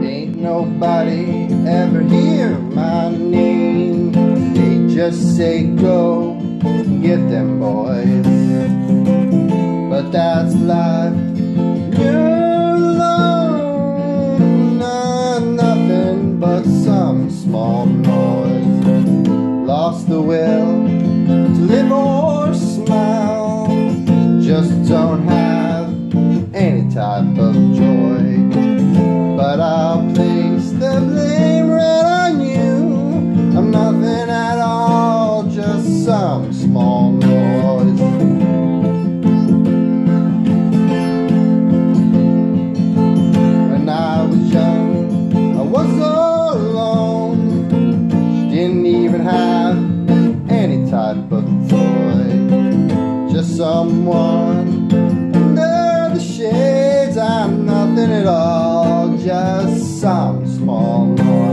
Ain't nobody ever hear my name. They just say go get them boys, but that's life. You're alone, nothing but some small noise. Lost the will to live or smile, just don't have any type of joy. But I'll place the blame right on you. I'm nothing at all, just some small noise. When I was young, I was alone, didn't even have any type of toy, just someone under the shades. I'm nothing at all, just some small noise.